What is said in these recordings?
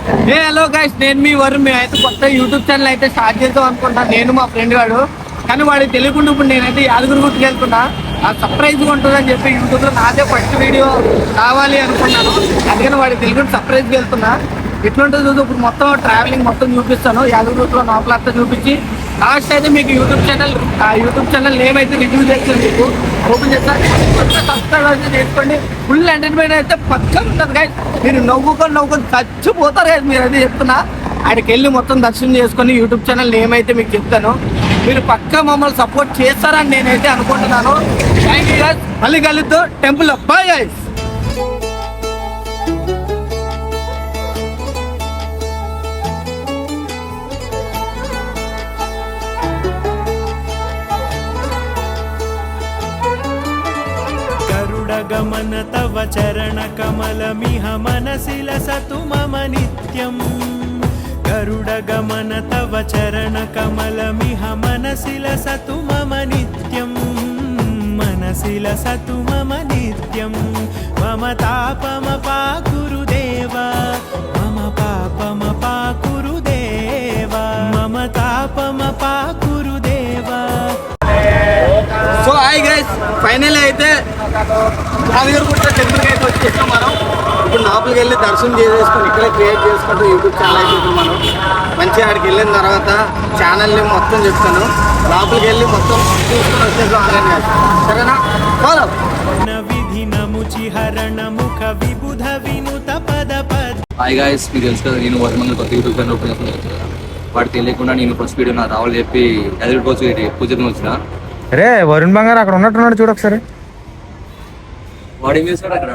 Hello guys, నేను మీ వరుణ్. మేమైతే కొత్త యూట్యూబ్ ఛానల్ అయితే స్టార్ట్ చేద్దాం అనుకుంటున్నాను, నేను మా ఫ్రెండ్ వాడు. కానీ వాడికి తెలియకుండా ఇప్పుడు నేనైతే యాదగిరి గుట్టుకు వెళ్తున్నా. సర్ప్రైజ్గా ఉంటుందని చెప్పి యూట్యూబ్లో నాదే ఫస్ట్ వీడియో కావాలి అనుకున్నాను. అందుకని వాడికి తెలియకుండా సర్ప్రైజ్కి వెళ్తున్నా. ఎట్లుంటుంది చూసి ఇప్పుడు మొత్తం ట్రావెలింగ్ మొత్తం చూపిస్తాను. యాదగిరి గుట్టులో లోపలంతా చూపించి లాస్ట్ అయితే మీకు యూట్యూబ్ ఛానల్ నేమ్ అయితే రివ్యూ చేస్తాను. మీకు ఓపెన్ చేస్తాను, సబ్స్క్రైబ్ అయితే చేసుకోండి. ఫుల్ ఎంటర్టైన్మెంట్ అయితే పక్కా ఉంటుంది గైస్. మీరు నవ్వుకొని చచ్చిపోతారు గైస్. మీరు అయితే చెప్తున్నా, ఆయనకి వెళ్ళి మొత్తం దర్శనం చేసుకొని యూట్యూబ్ ఛానల్ నేమ్ అయితే మీకు చెప్తాను. మీరు పక్కా మమ్మల్ని సపోర్ట్ చేస్తారని నేనైతే అనుకుంటున్నాను. Thank you guys. మళ్ళీ కలుద్దాం టెంపుల్. Bye guys. गमन तव चरण कमलमिह मनसि लसतु मम नित्यम् गरुडगमन तव चरण कमलमिह मनसि लसतु मम नित्यम् मनसि लसतु मम नित्यम् मम तापमपाकुरु देव मम पापमपाकुरु देव मम तापमपाकुरु देव. సో హాయ్ గైస్, ఫైనల్ అయితే యాదగిరి గుట్ట టెంపుల్కి అయితే వచ్చేసాం మనం. ఇప్పుడు లోపలికి వెళ్ళి దర్శనం చేసేసుకొని ఇక్కడే క్రియేట్ చేసుకుంటూ యూట్యూబ్ ఛానల్ అయితే ఇప్పుడు మనం మంచిగా ఆడికి వెళ్ళిన తర్వాత ఛానల్ని మొత్తం చెప్తాను. లోపలికి వెళ్ళి మొత్తం చూసుకొని వచ్చేసాం ఆన్లైన్ గారు. సరేనా? ఫాలో. హాయ్ గాయస్, మీకు తెలుసు కదా నేను వర్మంగా కొత్త యూట్యూబ్ ఛానల్ ఓపెన్ చేస్తున్నాను కదా. వాడు తెలియకుండా నేను ఫస్ట్ వీడియో నా రావాలి చెప్పి యాదగిరి వచ్చి పూజకి వచ్చిన. అరే వరుణ్ బంగారు అక్కడ ఉన్నట్టున్నాడు, చూడు ఒకసారి. వాడు ఏం చేస్తాడు అక్కడ?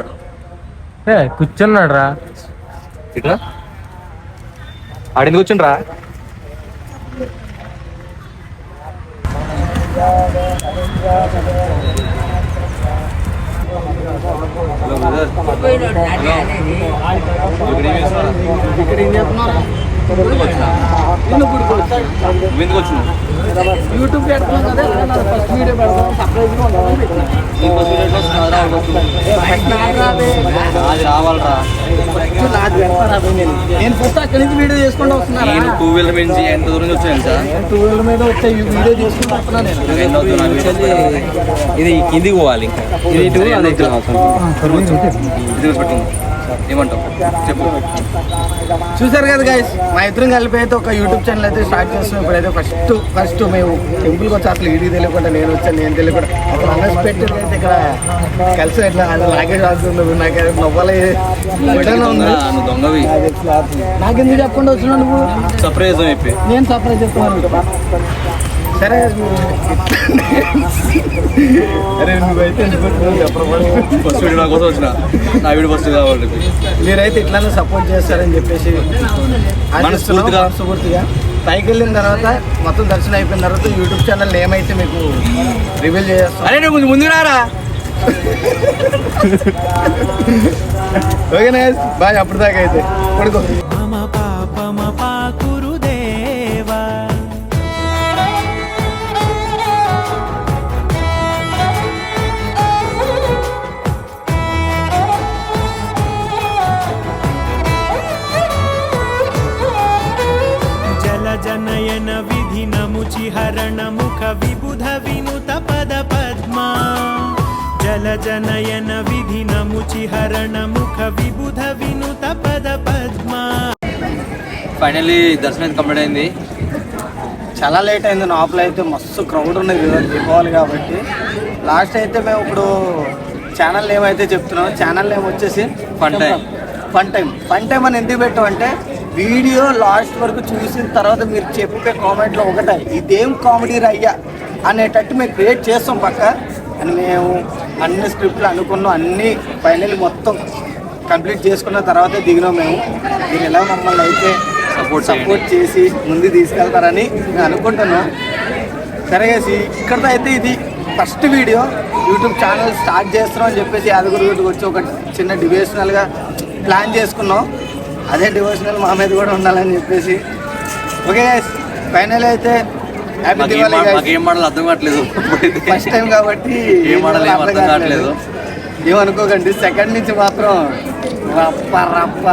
కూర్చున్నాడు రా. ఇట్లా ఆడింది కూర్చుండ్రా. ఇక్కడ ఏం చేస్తున్నారా? ఎందుకు వచ్చినావు? యూట్యూబ్ పెడుతున్నాం కదా, ఫస్ట్ వీడియో పెడతాం. సర్ప్రైజ్గా అది రావాలరా. నేను ఫస్ట్ అక్కడి నుంచి వీడియో చేసుకుంటూ వస్తున్నాను. నేను 2 వీలర్ నుంచి ఎంత దూరం నుంచి వచ్చాను సార్. 2 వీలర్ మీద వచ్చే వీడియో చేసుకుంటూ వస్తున్నాను నేను. ఇది కిందికి పోవాలి. ఇంకా ఇది పెట్టింది. ఏమంటావు చెప్పు. చూసారు కదా గైస్, మా ఇద్దరం కలిపి అయితే ఒక యూట్యూబ్ ఛానల్ అయితే స్టార్ట్ చేస్తున్నాం. ఇప్పుడైతే ఫస్ట్ మేము టెంపుల్కి వచ్చి అసలు ఇడికి తెలియకుండా నేను వచ్చాను. నేను తెలియకుండా అప్పుడు అన్ఎక్స్పెక్టెడ్ అయితే ఇక్కడ కలిసి ఇట్లా లాగేజ్ ఆడుతుంది. నాకు నవ్వాలి దొంగవి. నాకెందుకు చెప్పకుండా వచ్చినా నువ్వు? సర్ప్రైజ్ చెప్పి నేను సర్ప్రైజ్ చెప్తున్నాను. సరే అరే నువ్వైతే ఫస్ట్ వీడియో నా కోసం వచ్చిన, నా వీడియో ఫస్ట్ కావాలి. మీరైతే ఇట్లానే సపోర్ట్ చేస్తారని చెప్పేసి మనస్ఫూర్తిగా పైకి వెళ్ళిన తర్వాత మొత్తం దర్శనం అయిపోయిన తర్వాత యూట్యూబ్ ఛానల్ ఏమైతే మీకు రివీల్ చేస్తాం. అరే నువ్వు ముందు రారా. ఓకేనా బాయ్. అప్పుడు దాకా అయితే పడుకో. जनयन विधि नमुचि हरण मुख विबुध विनुत पद पद्मा जल जनयन विधि नमुचि हरण मुख विबुध विनुत पद पद्मा. ఫైనల్లీ దర్శనం అయితే కంప్లీట్ అయింది. చాలా లేట్ అయింది. లోపల అయితే మస్తు క్రౌడ్ ఉన్నది దీపావళి కాబట్టి. లాస్ట్ అయితే మేము ఇప్పుడు ఛానల్ నేమ్ అయితే చెప్తున్నాం. ఛానల్ నేమ్ వచ్చేసి ఫన్ టైం అని ఎందుకు పెట్టామంటే వీడియో లాస్ట్ వరకు చూసిన తర్వాత మీరు చెప్పే కామెంట్లో ఒకటే ఇదేం కామెడీ రయ్యా అనేటట్టు మేము క్రియేట్ చేస్తాం పక్క. అని మేము అన్ని స్క్రిప్ట్లు అనుకున్నాం, అన్నీ ఫైనల్ మొత్తం కంప్లీట్ చేసుకున్న తర్వాతే దిగినాం మేము. మీరు ఎలా మమ్మల్ని అయితే సపోర్ట్ చేసి ముందు తీసుకెళ్తారని మేము అనుకుంటున్నాం. సరేసి ఇక్కడితో అయితే ఇది first video YouTube channel start చేస్తున్నాం అని చెప్పేసి యాదగిరి గుట్టకు వచ్చి ఒక చిన్న డివోషనల్గా ప్లాన్ చేసుకున్నాం. అదే డివోషనల్ మా మీద కూడా ఉండాలని చెప్పేసి. ఓకే గైస్, ఫైనల్ అయితే హ్యాపీ దివాళీ. ఏం మాటలు అర్థం కావట్లేదు, ఫస్ట్ టైం కాబట్టి అర్థం కావట్లేదు. ఏమనుకోకండి. సెకండ్ నుంచి మాత్రం రప్ప